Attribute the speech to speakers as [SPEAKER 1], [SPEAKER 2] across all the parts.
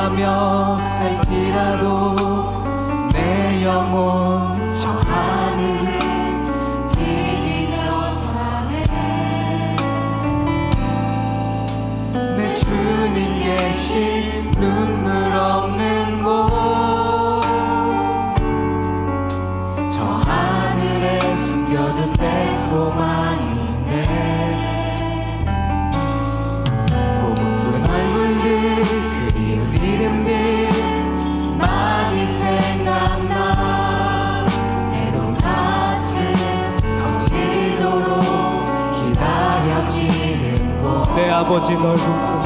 [SPEAKER 1] 가며 살지라도 내 영혼 저 하늘을 디디며 사네. 내 주님 계신 눈물 없는 곳, 저 하늘에 숨겨둔 내 소망인데, 그리운 이름들 많이 생각나. 때론 가슴 터지도록 기다려지는 곳,
[SPEAKER 2] 내 아버지 넓은 품,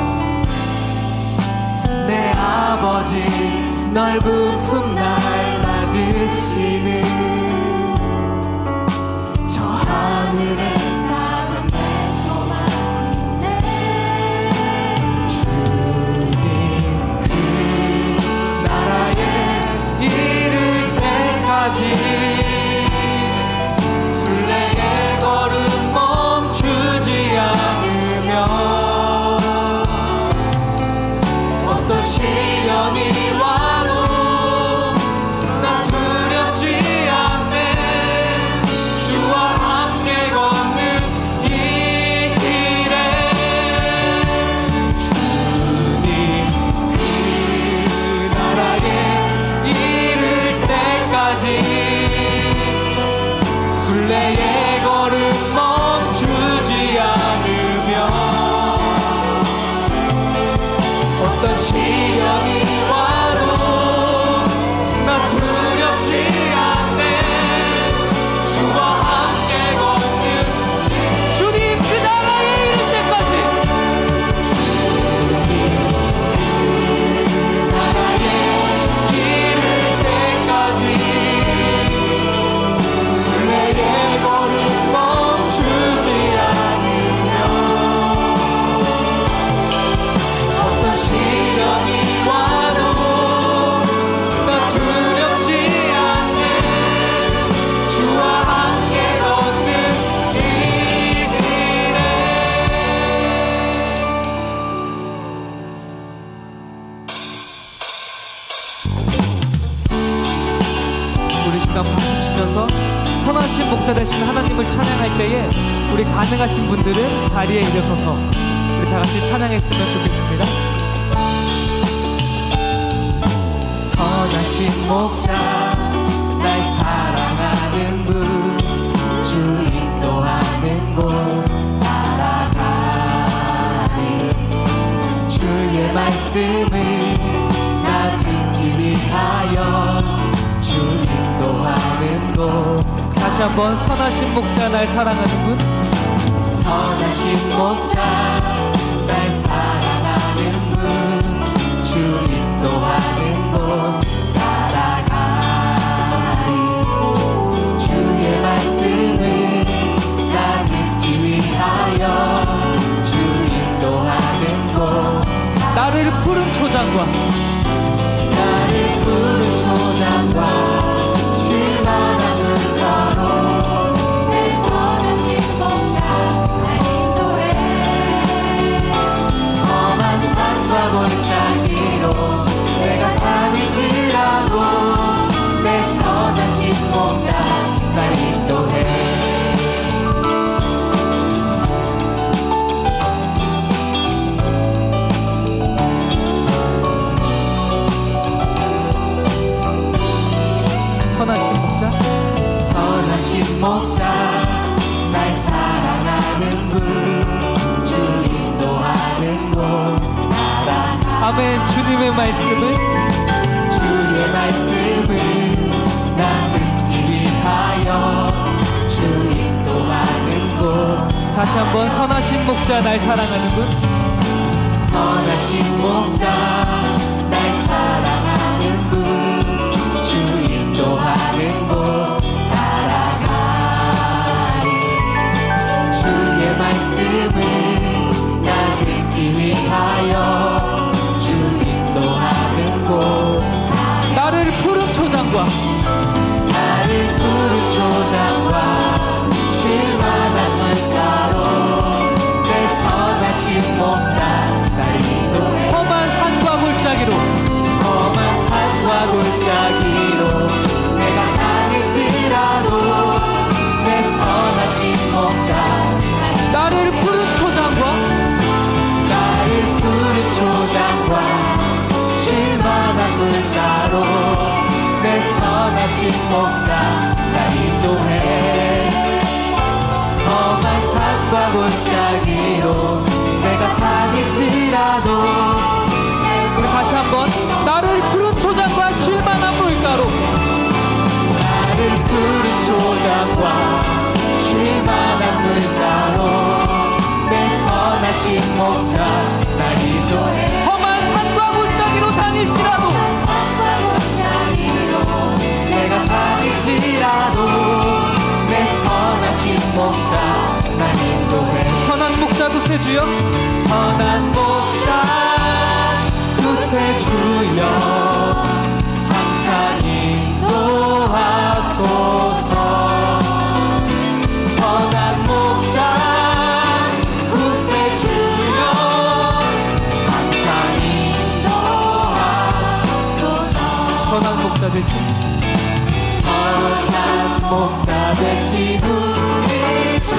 [SPEAKER 1] 내 아버지 넓은 품 날 맞으시는 저 하늘에 작은 내 소망인데, 이를 때까지 순례의 걸음 멈추지 않으며, 어떤 시련이 와도 난 두렵지 않네. 주와 함께 걷는 이 길에 주님 그 나라에 이를 때까지 순례의 걸음 멈추지 않으며, 어떤 시련이 와도 나 두렵지 않네. 주와 함께 걷는 주님 그 나라에 이를 때까지, 주님 그 나라에 이를 때까지 순례의 걸음 멈추지 않으며, 어떤 시련이 와도 나 두렵지 않네. 주와 함께 걷는 이 길에.
[SPEAKER 2] 우리 시간 박수 치면서 선하신 목자 되신 하나님을 찬양할 때에 우리 가능하신 분들은 자리에 일어서서 우리 다 같이 찬양했으면 좋겠습니다.
[SPEAKER 1] 선하신 목자 날 사랑하는 분, 주 인도하는 곳 따라가리. 주의 말씀을 나 듣기 위하여 주 인도하는 곳.
[SPEAKER 2] 다시 한번 선하신 목자 날 사랑하는 분,
[SPEAKER 1] 선하신 목자 날 사랑하는 분, 주 인도하는 곳 따라가리. 주의 말씀을 나 듣기 위하여 주 인도하는 곳.
[SPEAKER 2] 나를 푸른 초장과
[SPEAKER 1] 나를 푸른 초장과 쉴만한 물가로 내 선하신 목자 날 인도해. 험한 산과 골짜기로 내가 다닐지라도 내 선하신 목자 날 인도해.
[SPEAKER 2] 선하신 목자,
[SPEAKER 1] 선하신 목자 날 사랑하는 분, 주 인도하는 곳 따라가.
[SPEAKER 2] 아멘. 주님의 말씀을
[SPEAKER 1] 주의 말씀을 나 듣기 위하여 주 인도하는 곳.
[SPEAKER 2] 다시 한번 선하신 목자 날 사랑하는 분,
[SPEAKER 1] 선하신 목자 날 사랑하는 분, 주 인도하는 곳 따라가리. 주의 말씀을 나 듣기 위하여 주 인도하는 곳.
[SPEAKER 2] 나를 푸른 초장과
[SPEAKER 1] 나를 푸른 초장과 쉴만한 물가로 내 선하신 목자 날 인도해.
[SPEAKER 2] 험한 산과 골짜기로
[SPEAKER 1] 목자 날 인도해 험한 산과 골짜기로 내가 다닐지라도
[SPEAKER 2] 우리 다시 한번 나를 푸른 초장과 쉴만한 물가로
[SPEAKER 1] 나를 푸른 초장과 쉴만한 물가로 내 선하신 목자 날 인도해
[SPEAKER 2] 험한 산과 골짜기로 다닐지라도
[SPEAKER 1] 내가 다닐지라도 내 선하신 목자 날 인도해
[SPEAKER 2] 선한 목자 구세주여
[SPEAKER 1] 선한 목자 구세주여 항상 인도하소서 선한 목자 구세주여 항상 인도하소서
[SPEAKER 2] 선한 목자 되신
[SPEAKER 1] 선한 목자 되신 우리 주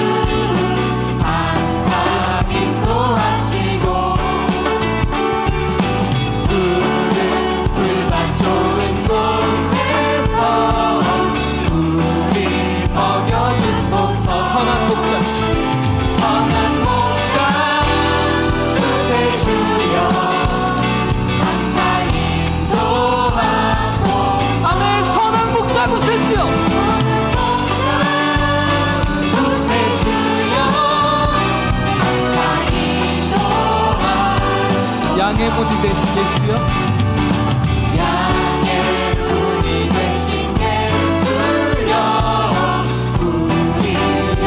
[SPEAKER 1] 항상 인도하시고 푸른 풀밭 좋은 곳에서 우리 먹여주소서
[SPEAKER 2] 선한 목자
[SPEAKER 1] 선한 목자 구세주여 항상 인도하소서
[SPEAKER 2] 아멘 선한 목자 구세주여
[SPEAKER 1] 구세주여 항상 인도하소서
[SPEAKER 2] 양의 문이 되신 예수여
[SPEAKER 1] 양의 분이 되신 예수여 우리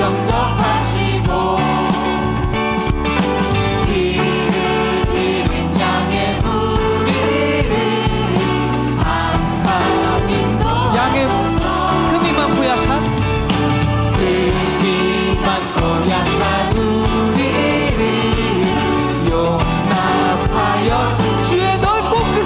[SPEAKER 1] 영접하시고 길을 잃은 양의 우리를 항상
[SPEAKER 2] 양의
[SPEAKER 1] 인도하소서
[SPEAKER 2] 흠이 많고 약한
[SPEAKER 1] 흠이 많고 약한 우리를 용납하여 주시고
[SPEAKER 2] 주의 넓고 큰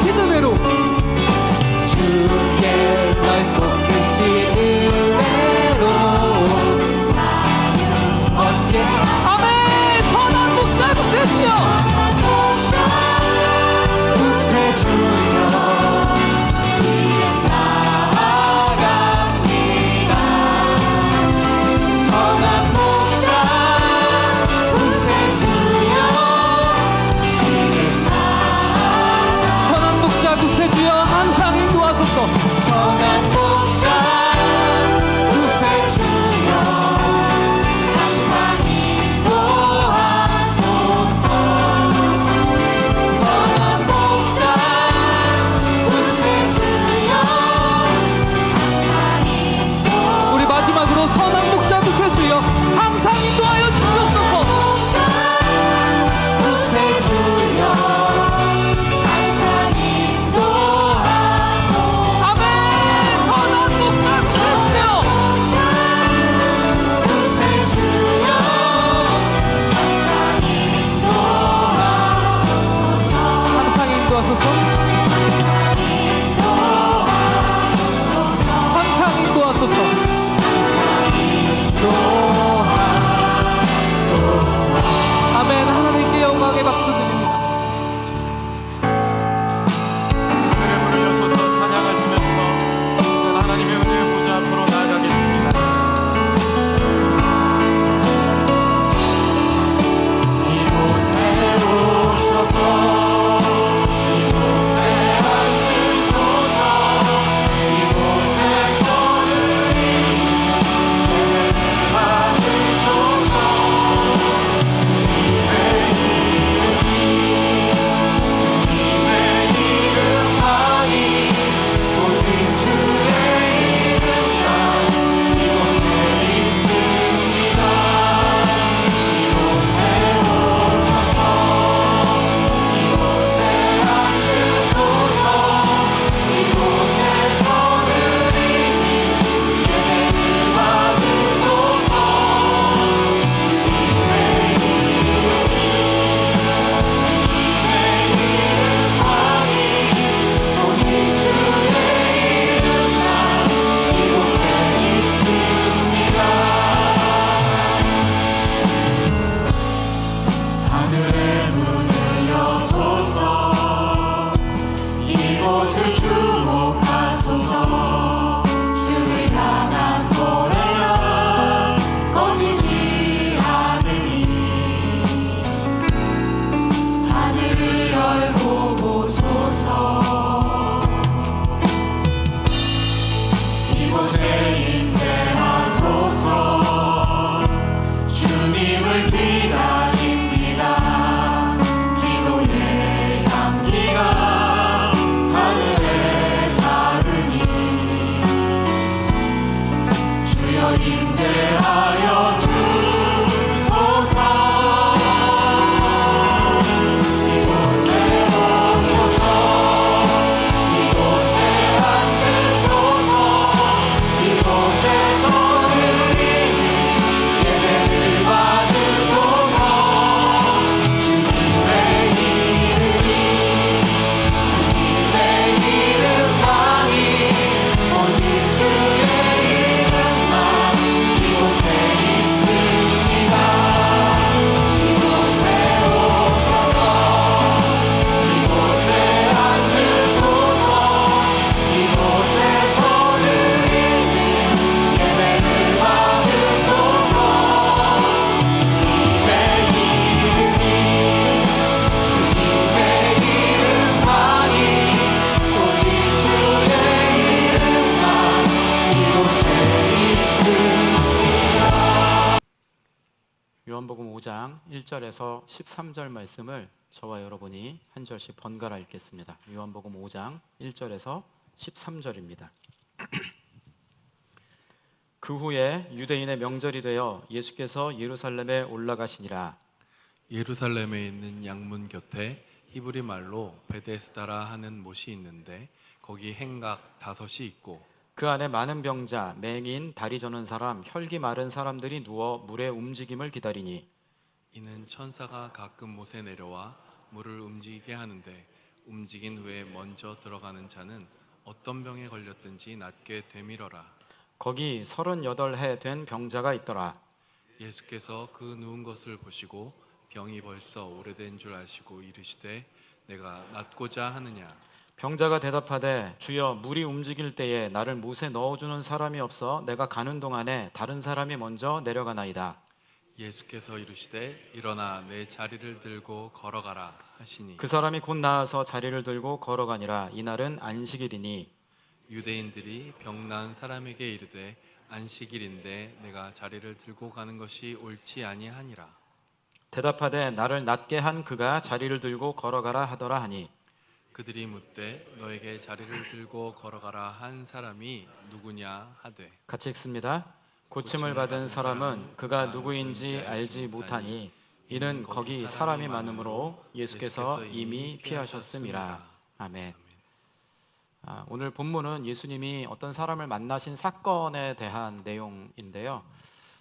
[SPEAKER 1] 주님을 기다립니다. 기도의 향기가 하늘에 닿으니 주여 임재하여 주소서. 이곳에 오셔서 이곳에 앉으소서. 이곳에서 드리는 예배를 받으소서. 주님의 이름만이 오직 주의 이름만 이곳에 있습니다. 이곳에 오셔서 이곳에 앉으소서. 이곳에서 드리는 예배를 받으소서. 주님의 이름만이 오직 주의 이름만 이곳에 있습니다.
[SPEAKER 3] 요한복음 5장 1절에서 13절 말씀을 저와 여러분이 한 절씩 번갈아 읽겠습니다. 요한복음 5장 1절에서 13절입니다. 그 후에 유대인의 명절이 되어 예수께서 예루살렘에 올라가시니라.
[SPEAKER 4] 예루살렘에 있는 양문 곁에 히브리 말로 베데스다라 하는 못이 있는데 거기 행각 5이 있고
[SPEAKER 3] 그 안에 많은 병자, 맹인, 다리 저는 사람, 혈기 마른 사람들이 누워 물의 움직임을 기다리니
[SPEAKER 4] 이는 천사가 가끔 못에 내려와 물을 움직이게 하는데 움직인 후에 먼저 들어가는 자는 어떤 병에 걸렸든지 낫게 되밀어라.
[SPEAKER 3] 거기 38해 된 병자가 있더라.
[SPEAKER 4] 예수께서 그 누운 것을 보시고 병이 벌써 오래된 줄 아시고 이르시되 내가 낫고자 하느냐.
[SPEAKER 3] 병자가 대답하되 주여 물이 움직일 때에 나를 못에 넣어주는 사람이 없어 내가 가는 동안에 다른 사람이 먼저 내려가나이다.
[SPEAKER 4] 예수께서 이르시되 일어나 내 자리를 들고 걸어가라 하시니
[SPEAKER 3] 그 사람이 곧 나아서 자리를 들고 걸어가니라. 이날은 안식일이니
[SPEAKER 4] 유대인들이 병난 사람에게 이르되 안식일인데 내가 자리를 들고 가는 것이 옳지 아니하니라.
[SPEAKER 3] 대답하되 나를 낫게 한 그가 자리를 들고 걸어가라 하더라 하니
[SPEAKER 4] 그들이 묻되 너에게 자리를 들고 걸어가라 한 사람이 누구냐 하되
[SPEAKER 3] 같이 읽습니다. 고침을 받은 사람은 그가 누구인지 알지 못하니 이는 거기 사람이 많으므로 예수께서 이미 피하셨음이라. 아멘. 오늘 본문은 예수님이 어떤 사람을 만나신 사건에 대한 내용인데요.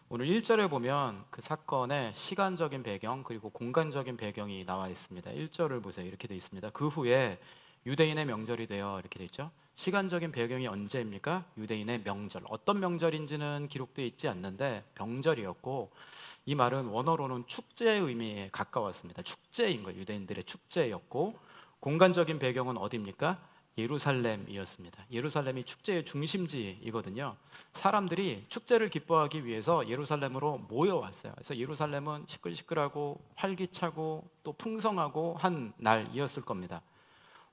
[SPEAKER 3] 오늘 1절에 보면 그 사건의 시간적인 배경 그리고 공간적인 배경이 나와 있습니다. 1절을 보세요. 이렇게 되어 있습니다. 그 후에 유대인의 명절이 되어 이렇게 되어 있죠. 시간적인 배경이 언제입니까? 유대인의 명절. 어떤 명절인지는 기록되어 있지 않는데 명절이었고 이 말은 원어로는 축제의 의미에 가까웠습니다. 축제인 거예요. 유대인들의 축제였고 공간적인 배경은 어디입니까? 예루살렘이었습니다. 예루살렘이 축제의 중심지이거든요. 사람들이 축제를 기뻐하기 위해서 예루살렘으로 모여왔어요. 그래서 예루살렘은 시끌시끌하고 활기차고 또 풍성하고 한 날이었을 겁니다.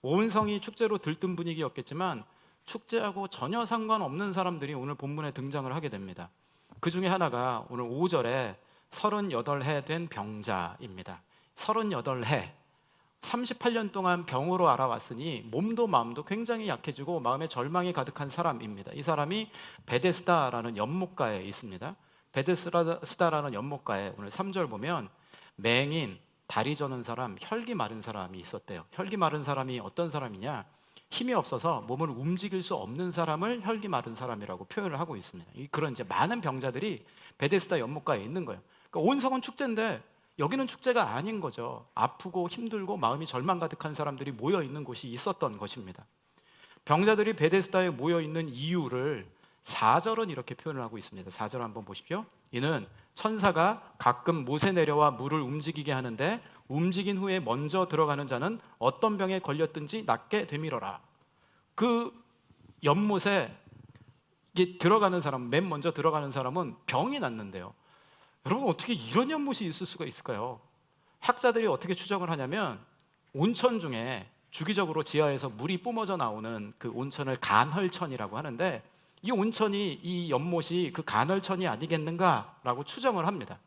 [SPEAKER 3] 온 성이 축제로 들뜬 분위기였겠지만 축제하고 전혀 상관없는 사람들이 오늘 본문에 등장을 하게 됩니다. 그 중에 하나가 오늘 5절에 38해 된 병자입니다. 38해 38년 동안 병으로 알아왔으니 몸도 마음도 굉장히 약해지고 마음에 절망이 가득한 사람입니다. 이 사람이 베데스다라는 연못가에 있습니다. 베데스다라는 연못가에 오늘 3절 보면 맹인, 다리 저는 사람, 혈기 마른 사람이 있었대요. 혈기 마른 사람이 어떤 사람이냐? 힘이 없어서 몸을 움직일 수 없는 사람을 혈기 마른 사람이라고 표현을 하고 있습니다. 그런 이제 많은 병자들이 베데스다 연못가에 있는 거예요. 그러니까 온 성은 축제인데 여기는 축제가 아닌 거죠. 아프고 힘들고 마음이 절망 가득한 사람들이 모여 있는 곳이 있었던 것입니다. 병자들이 베데스다에 모여 있는 이유를 4절은 이렇게 표현을 하고 있습니다. 4절 한번 보십시오. 이는 천사가 가끔 못에 내려와 물을 움직이게 하는데 움직인 후에 먼저 들어가는 자는 어떤 병에 걸렸든지 낫게 되밀어라. 그 연못에 들어가는 사람, 맨 먼저 들어가는 사람은 병이 났는데요. 여러분 어떻게 이런 연못이 있을 수가 있을까요? 학자들이 어떻게 추정을 하냐면 온천 중에 주기적으로 지하에서 물이 뿜어져 나오는 그 온천을 간헐천이라고 하는데 이 온천이 이 연못이 그 간헐천이 아니겠는가라고 추정을 합니다.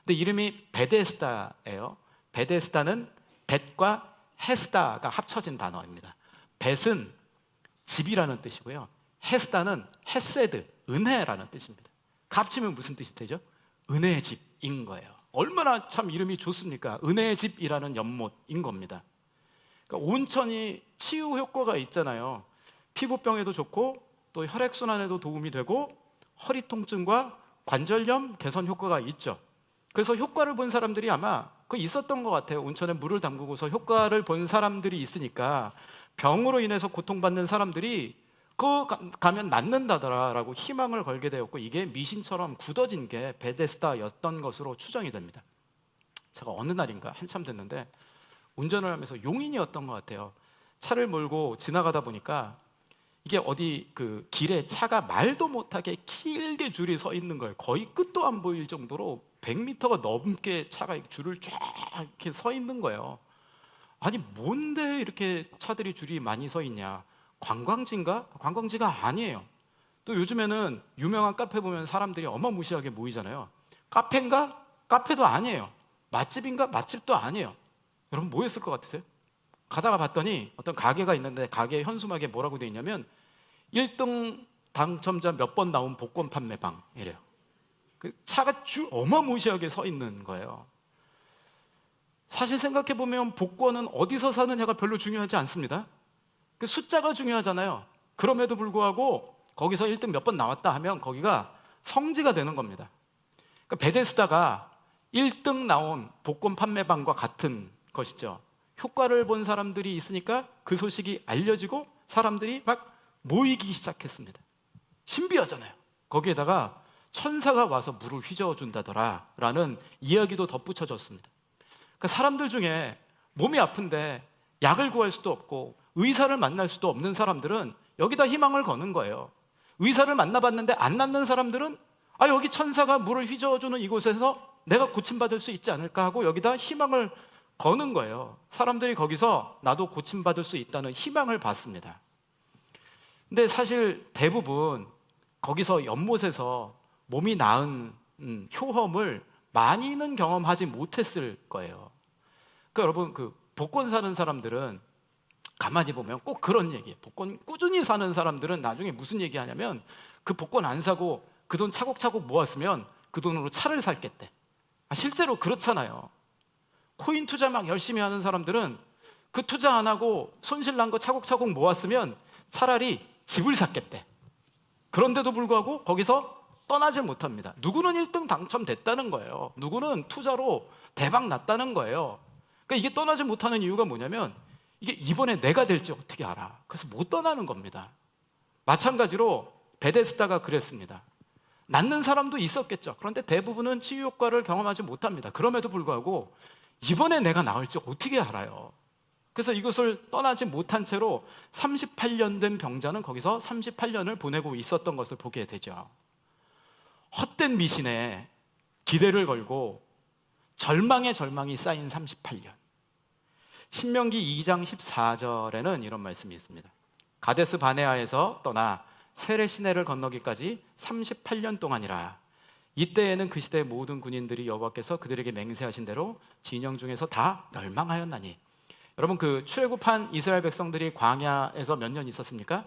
[SPEAKER 3] 근데 이름이 베데스다예요. 베데스다는 벳과 헤스다가 합쳐진 단어입니다. 벳은 집이라는 뜻이고요. 헤스다는 헤세드, 은혜라는 뜻입니다. 합치면 무슨 뜻이 되죠? 은혜의 집인 거예요. 얼마나 참 이름이 좋습니까? 은혜의 집이라는 연못인 겁니다. 그러니까 온천이 치유 효과가 있잖아요. 피부병에도 좋고 또 혈액순환에도 도움이 되고 허리 통증과 관절염 개선 효과가 있죠. 그래서 효과를 본 사람들이 아마 그 있었던 것 같아요. 온천에 물을 담그고서 효과를 본 사람들이 있으니까 병으로 인해서 고통받는 사람들이 그 가면 낫는다더라라고 희망을 걸게 되었고, 이게 미신처럼 굳어진 게 베데스다였던 것으로 추정이 됩니다. 제가 어느 날인가 한참 됐는데 운전을 하면서 용인이었던 것 같아요. 차를 몰고 지나가다 보니까 이게 어디 그 길에 차가 말도 못하게 길게 줄이 서 있는 거예요. 거의 끝도 안 보일 정도로 100m가 넘게 차가 줄을 쫙 이렇게 서 있는 거예요. 아니 뭔데 이렇게 차들이 줄이 많이 서 있냐? 관광지인가? 관광지가 아니에요. 또 요즘에는 유명한 카페 보면 사람들이 어마무시하게 모이잖아요. 카페인가? 카페도 아니에요. 맛집인가? 맛집도 아니에요. 여러분 뭐였을 것 같으세요? 가다가 봤더니 어떤 가게가 있는데 가게 현수막에 뭐라고 되어 있냐면 1등 당첨자 몇 번 나온 복권 판매방 이래요. 그 차가 줄 어마무시하게 서 있는 거예요. 사실 생각해 보면 복권은 어디서 사느냐가 별로 중요하지 않습니다. 그 숫자가 중요하잖아요. 그럼에도 불구하고 거기서 1등 몇 번 나왔다 하면 거기가 성지가 되는 겁니다. 그러니까 베데스다가 1등 나온 복권 판매방과 같은 것이죠. 효과를 본 사람들이 있으니까 그 소식이 알려지고 사람들이 막 모이기 시작했습니다. 신비하잖아요. 거기에다가 천사가 와서 물을 휘저어준다더라 라는 이야기도 덧붙여졌습니다. 그러니까 사람들 중에 몸이 아픈데 약을 구할 수도 없고 의사를 만날 수도 없는 사람들은 여기다 희망을 거는 거예요. 의사를 만나봤는데 안 낫는 사람들은 여기 천사가 물을 휘저어주는 이곳에서 내가 고침받을 수 있지 않을까 하고 여기다 희망을 거는 거예요. 사람들이 거기서 나도 고침받을 수 있다는 희망을 받습니다. 근데 사실 대부분 거기서 연못에서 몸이 나은 효험을 많이는 경험하지 못했을 거예요. 그러니까 여러분 그 복권 사는 사람들은 가만히 보면 꼭 그런 얘기예요. 복권 꾸준히 사는 사람들은 나중에 무슨 얘기 하냐면 그 복권 안 사고 그 돈 차곡차곡 모았으면 그 돈으로 차를 샀겠대. 실제로 그렇잖아요. 코인 투자 막 열심히 하는 사람들은 그 투자 안 하고 손실 난 거 차곡차곡 모았으면 차라리 집을 샀겠대. 그런데도 불구하고 거기서 떠나질 못합니다. 누구는 1등 당첨됐다는 거예요. 누구는 투자로 대박 났다는 거예요. 그러니까 이게 떠나지 못하는 이유가 뭐냐면 이게 이번에 내가 될지 어떻게 알아. 그래서 못 떠나는 겁니다. 마찬가지로 베데스다가 그랬습니다. 낫는 사람도 있었겠죠. 그런데 대부분은 치유 효과를 경험하지 못합니다. 그럼에도 불구하고 이번에 내가 나을지 어떻게 알아요. 그래서 이것을 떠나지 못한 채로 38년 된 병자는 거기서 38년을 보내고 있었던 것을 보게 되죠. 헛된 미신에 기대를 걸고 절망에 절망이 쌓인 38년. 신명기 2장 14절에는 이런 말씀이 있습니다. 가데스 바네아에서 떠나 세레 시내를 건너기까지 38년 동안이라. 이때에는 그 시대의 모든 군인들이 여호와께서 그들에게 맹세하신 대로 진영 중에서 다 멸망하였나니. 여러분 그 출애굽한 이스라엘 백성들이 광야에서 몇 년 있었습니까?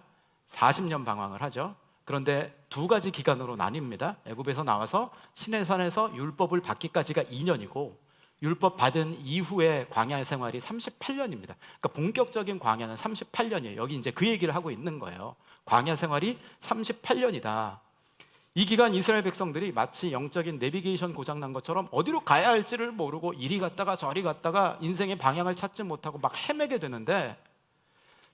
[SPEAKER 3] 40년 방황을 하죠. 그런데 두 가지 기간으로 나뉩니다. 애굽에서 나와서 시내산에서 율법을 받기까지가 2년이고 율법 받은 이후의 광야 생활이 38년입니다. 그러니까 본격적인 광야는 38년이에요. 여기 이제 그 얘기를 하고 있는 거예요. 광야 생활이 38년이다. 이 기간 이스라엘 백성들이 마치 영적인 내비게이션 고장난 것처럼 어디로 가야 할지를 모르고 이리 갔다가 저리 갔다가 인생의 방향을 찾지 못하고 막 헤매게 되는데,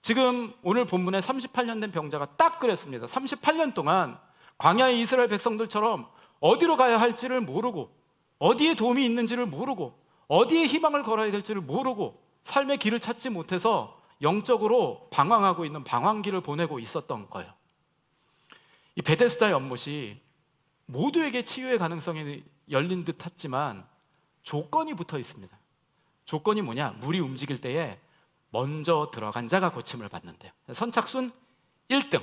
[SPEAKER 3] 지금 오늘 본문에 38년 된 병자가 딱 그랬습니다. 38년 동안 광야의 이스라엘 백성들처럼 어디로 가야 할지를 모르고 어디에 도움이 있는지를 모르고 어디에 희망을 걸어야 될지를 모르고 삶의 길을 찾지 못해서 영적으로 방황하고 있는 방황기를 보내고 있었던 거예요. 이 베데스다 연못이 모두에게 치유의 가능성이 열린 듯 했지만 조건이 붙어 있습니다. 조건이 뭐냐? 물이 움직일 때에 먼저 들어간 자가 고침을 받는데요. 선착순 1등.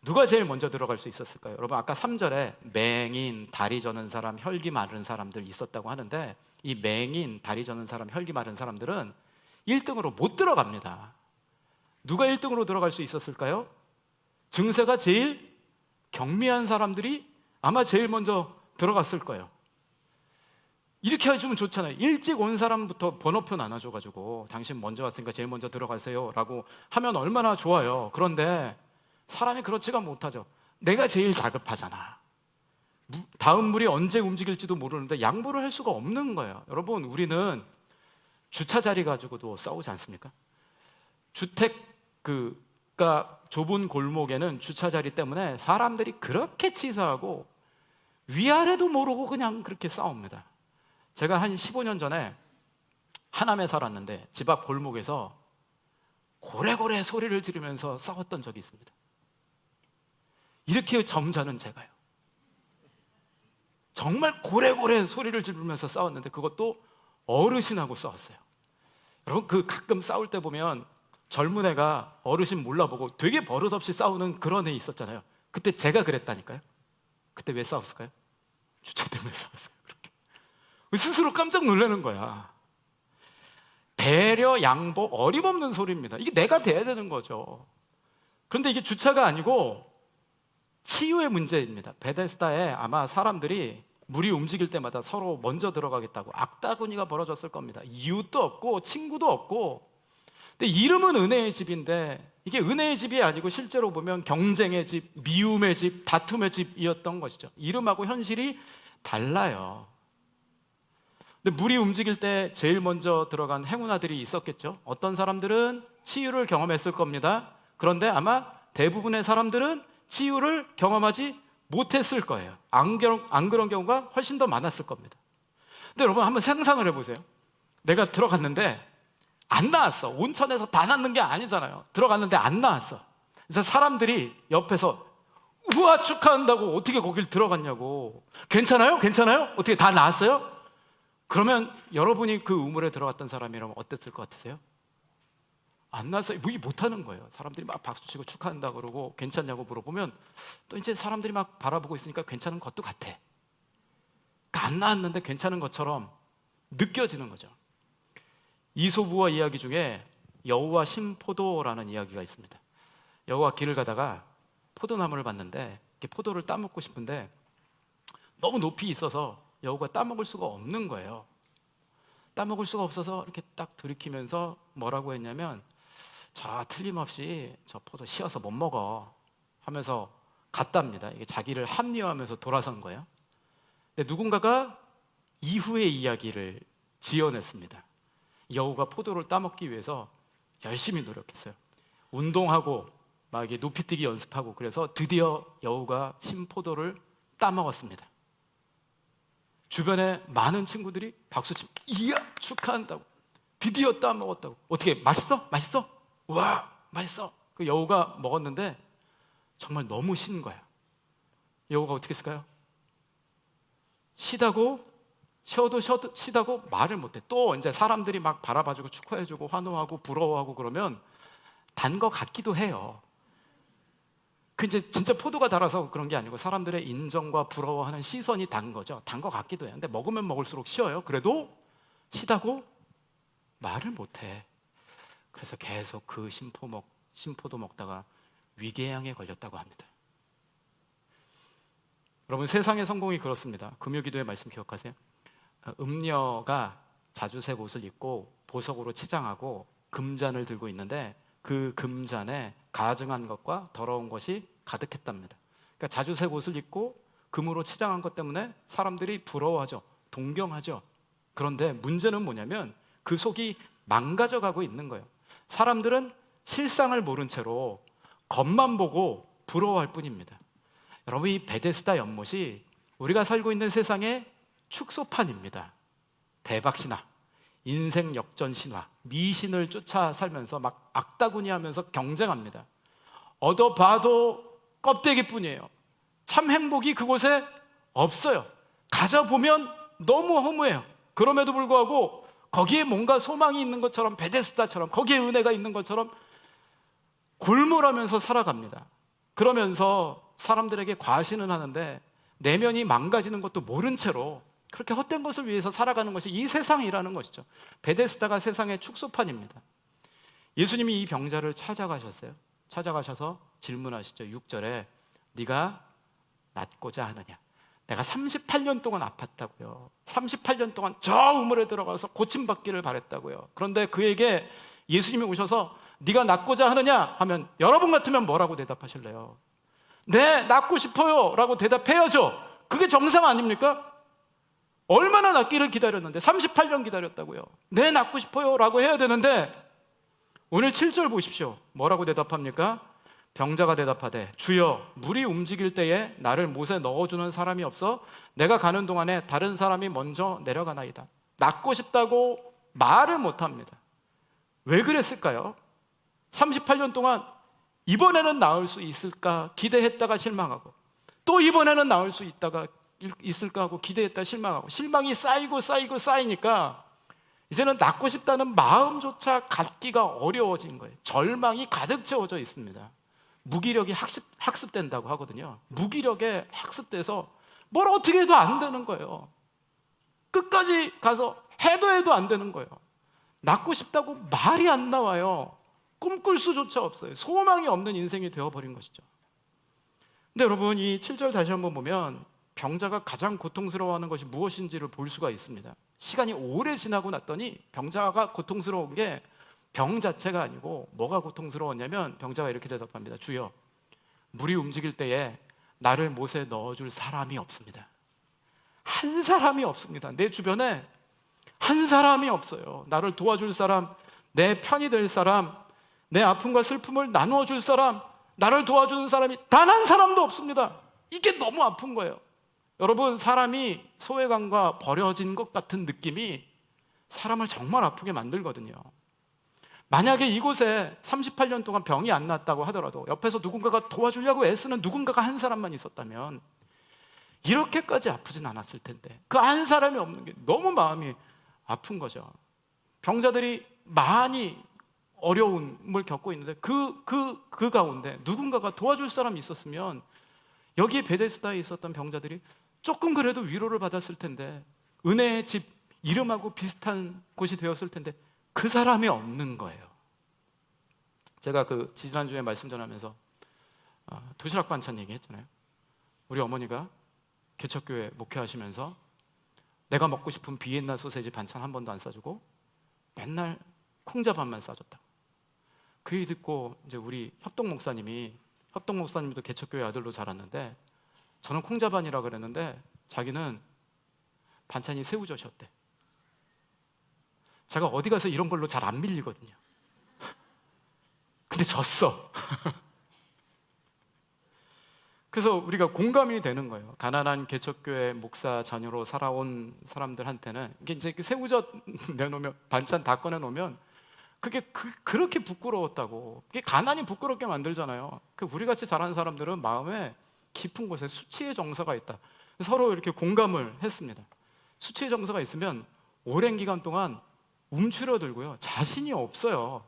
[SPEAKER 3] 누가 제일 먼저 들어갈 수 있었을까요? 여러분 아까 3절에 맹인, 다리 저는 사람, 혈기 마른 사람들 있었다고 하는데 이 맹인, 다리 저는 사람, 혈기 마른 사람들은 1등으로 못 들어갑니다. 누가 1등으로 들어갈 수 있었을까요? 증세가 제일 경미한 사람들이 아마 제일 먼저 들어갔을 거예요. 이렇게 해주면 좋잖아요. 일찍 온 사람부터 번호표 나눠줘가지고 당신 먼저 왔으니까 제일 먼저 들어가세요 라고 하면 얼마나 좋아요. 그런데 사람이 그렇지가 못하죠. 내가 제일 다급하잖아. 다음 물이 언제 움직일지도 모르는데 양보를 할 수가 없는 거예요. 여러분 우리는 주차 자리 가지고도 싸우지 않습니까? 주택가 좁은 골목에는 주차 자리 때문에 사람들이 그렇게 치사하고 위아래도 모르고 그냥 그렇게 싸웁니다. 제가 한 15년 전에 하남에 살았는데 집 앞 골목에서 고래고래 소리를 지르면서 싸웠던 적이 있습니다. 이렇게 점잖은 제가요. 정말 고래고래 소리를 지르면서 싸웠는데 그것도 어르신하고 싸웠어요. 여러분 그 가끔 싸울 때 보면 젊은 애가 어르신 몰라보고 되게 버릇없이 싸우는 그런 애 있었잖아요. 그때 제가 그랬다니까요. 그때 왜 싸웠을까요? 주차 때문에 싸웠어요. 그렇게 스스로 깜짝 놀라는 거야. 배려, 양보, 어림없는 소리입니다. 이게 내가 돼야 되는 거죠. 그런데 이게 주차가 아니고 치유의 문제입니다. 베데스다에 아마 사람들이 물이 움직일 때마다 서로 먼저 들어가겠다고 악다구니가 벌어졌을 겁니다. 이웃도 없고 친구도 없고. 근데 이름은 은혜의 집인데 이게 은혜의 집이 아니고 실제로 보면 경쟁의 집, 미움의 집, 다툼의 집이었던 것이죠. 이름하고 현실이 달라요. 근데 물이 움직일 때 제일 먼저 들어간 행운아들이 있었겠죠. 어떤 사람들은 치유를 경험했을 겁니다. 그런데 아마 대부분의 사람들은 치유를 경험하지 못했을 거예요. 안 그런 경우가 훨씬 더 많았을 겁니다. 근데 여러분 한번 상상을 해보세요. 내가 들어갔는데 안 나왔어. 온천에서 다 낫는 게 아니잖아요. 들어갔는데 안 나왔어. 그래서 사람들이 옆에서 우와 축하한다고 어떻게 거길 들어갔냐고. 괜찮아요? 괜찮아요? 어떻게 다 나았어요? 그러면 여러분이 그 우물에 들어갔던 사람이라면 어땠을 것 같으세요? 안 나왔어요. 뭐 못하는 거예요. 사람들이 막 박수치고 축하한다 그러고 괜찮냐고 물어보면 또 이제 사람들이 막 바라보고 있으니까 괜찮은 것도 같아. 그러니까 안 나왔는데 괜찮은 것처럼 느껴지는 거죠. 이소부어 이야기 중에 여우와 신포도라는 이야기가 있습니다. 여우가 길을 가다가 포도나무를 봤는데 포도를 따먹고 싶은데 너무 높이 있어서 여우가 따먹을 수가 없는 거예요. 따먹을 수가 없어서 이렇게 딱 돌이키면서 뭐라고 했냐면 저 틀림없이 저 포도 씌어서 못 먹어 하면서 갔답니다. 이게 자기를 합리화하면서 돌아선 거예요. 근데 누군가가 이후의 이야기를 지어냈습니다. 여우가 포도를 따먹기 위해서 열심히 노력했어요. 운동하고 막 이게 높이뛰기 연습하고 그래서 드디어 여우가 신포도를 따먹었습니다. 주변에 많은 친구들이 박수치고 이야 축하한다고 드디어 따먹었다고. 어떻게 맛있어? 맛있어? 와 맛있어. 그 여우가 먹었는데 정말 너무 신 거야. 여우가 어떻게 했을까요? 시다고 쉬어도 쉬다고 말을 못해. 또 이제 사람들이 막 바라봐주고 축하해주고 환호하고 부러워하고 그러면 단 거 같기도 해요. 그 이제 진짜 포도가 달아서 그런 게 아니고 사람들의 인정과 부러워하는 시선이 단 거죠. 단 거 같기도 해요. 근데 먹으면 먹을수록 쉬어요. 그래도 시다고 말을 못해. 그래서 계속 그 신포도 먹다가 위궤양에 걸렸다고 합니다. 여러분 세상의 성공이 그렇습니다. 금요기도의 말씀 기억하세요? 음녀가 자주색 옷을 입고 보석으로 치장하고 금잔을 들고 있는데 그 금잔에 가증한 것과 더러운 것이 가득했답니다. 그러니까 자주색 옷을 입고 금으로 치장한 것 때문에 사람들이 부러워하죠. 동경하죠. 그런데 문제는 뭐냐면 그 속이 망가져가고 있는 거예요. 사람들은 실상을 모른 채로 겉만 보고 부러워할 뿐입니다. 여러분 이 베데스다 연못이 우리가 살고 있는 세상의 축소판입니다. 대박신화, 인생 역전 신화, 미신을 쫓아 살면서 막 악다구니 하면서 경쟁합니다. 얻어봐도 껍데기뿐이에요. 참 행복이 그곳에 없어요. 가서 보면 너무 허무해요. 그럼에도 불구하고 거기에 뭔가 소망이 있는 것처럼 베데스다처럼 거기에 은혜가 있는 것처럼 골몰하면서 살아갑니다. 그러면서 사람들에게 과시는 하는데 내면이 망가지는 것도 모른 채로 그렇게 헛된 것을 위해서 살아가는 것이 이 세상이라는 것이죠. 베데스다가 세상의 축소판입니다. 예수님이 이 병자를 찾아가셨어요. 찾아가셔서 질문하시죠. 6절에 네가 낫고자 하느냐. 내가 38년 동안 아팠다고요. 38년 동안 저 우물에 들어가서 고침받기를 바랬다고요. 그런데 그에게 예수님이 오셔서 네가 낫고자 하느냐 하면 여러분 같으면 뭐라고 대답하실래요? 네, 낫고 싶어요 라고 대답해야죠. 그게 정상 아닙니까? 얼마나 낫기를 기다렸는데 38년 기다렸다고요. 네, 낫고 싶어요 라고 해야 되는데 오늘 7절 보십시오. 뭐라고 대답합니까? 병자가 대답하되 주여 물이 움직일 때에 나를 못에 넣어주는 사람이 없어 내가 가는 동안에 다른 사람이 먼저 내려가나이다. 낫고 싶다고 말을 못합니다. 왜 그랬을까요? 38년 동안 이번에는 나을 수 있을까 기대했다가 실망하고 또 이번에는 나을 수 있을까 하고 기대했다가 실망하고 실망이 쌓이니까 이제는 낫고 싶다는 마음조차 갖기가 어려워진 거예요. 절망이 가득 채워져 있습니다. 무기력이 학습된다고 하거든요. 무기력에 학습돼서 뭘 어떻게 해도 안 되는 거예요. 끝까지 가서 해도 안 되는 거예요. 낫고 싶다고 말이 안 나와요. 꿈꿀 수조차 없어요. 소망이 없는 인생이 되어버린 것이죠. 근데 여러분 이 7절 다시 한번 보면 병자가 가장 고통스러워하는 것이 무엇인지를 볼 수가 있습니다. 시간이 오래 지나고 났더니 병자가 고통스러운 게 병 자체가 아니고 뭐가 고통스러웠냐면 병자가 이렇게 대답합니다. 주여 물이 움직일 때에 나를 못에 넣어줄 사람이 없습니다. 한 사람이 없습니다. 내 주변에 한 사람이 없어요. 나를 도와줄 사람, 내 편이 될 사람, 내 아픔과 슬픔을 나누어 줄 사람, 나를 도와주는 사람이 단 한 사람도 없습니다. 이게 너무 아픈 거예요. 여러분 사람이 소외감과 버려진 것 같은 느낌이 사람을 정말 아프게 만들거든요. 만약에 이곳에 38년 동안 병이 안 낫다고 하더라도 옆에서 누군가가 도와주려고 애쓰는 누군가가 한 사람만 있었다면 이렇게까지 아프진 않았을 텐데 그 한 사람이 없는 게 너무 마음이 아픈 거죠. 병자들이 많이 어려움을 겪고 있는데 그 가운데 누군가가 도와줄 사람이 있었으면 여기 베데스다에 있었던 병자들이 조금 그래도 위로를 받았을 텐데 은혜의 집 이름하고 비슷한 곳이 되었을 텐데 그 사람이 없는 거예요. 제가 그 지난주에 말씀 전하면서 도시락 반찬 얘기했잖아요. 우리 어머니가 개척교회 목회하시면서 내가 먹고 싶은 비엔나 소세지 반찬 한 번도 안 싸주고 맨날 콩자반만 싸줬다. 그 얘기 듣고 이제 우리 협동 목사님도 개척교회 아들로 자랐는데 저는 콩자반이라 그랬는데 자기는 반찬이 새우젓이었대. 제가 어디 가서 이런 걸로 잘 안 밀리거든요. 근데 졌어. 그래서 우리가 공감이 되는 거예요. 가난한 개척교회 목사 자녀로 살아온 사람들한테는 이게 이제 새우젓 내놓으면 반찬 다 꺼내놓으면 그게 그렇게 부끄러웠다고. 그게 가난이 부끄럽게 만들잖아요. 우리 같이 자란 사람들은 마음에 깊은 곳에 수치의 정서가 있다. 서로 이렇게 공감을 했습니다. 수치의 정서가 있으면 오랜 기간 동안 움츠러들고요. 자신이 없어요.